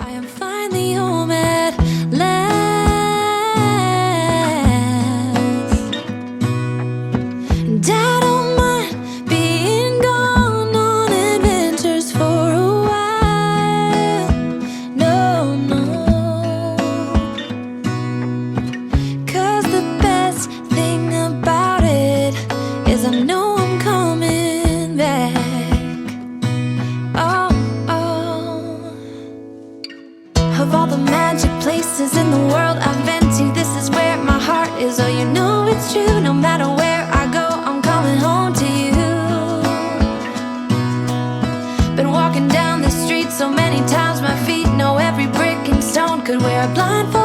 I am finally home at last, and I don't mind being gone on adventures for a while. No, no, 'cause the best thing about it is I know I'm coming back. Oh, oh. Of all the magic places in the world I've been to, this is where my heart is. Oh, you know it's true. No matter where I go, I'm coming home to you. Been walking down the street so many times, my feet know every brick and stone. Could wear a blindfold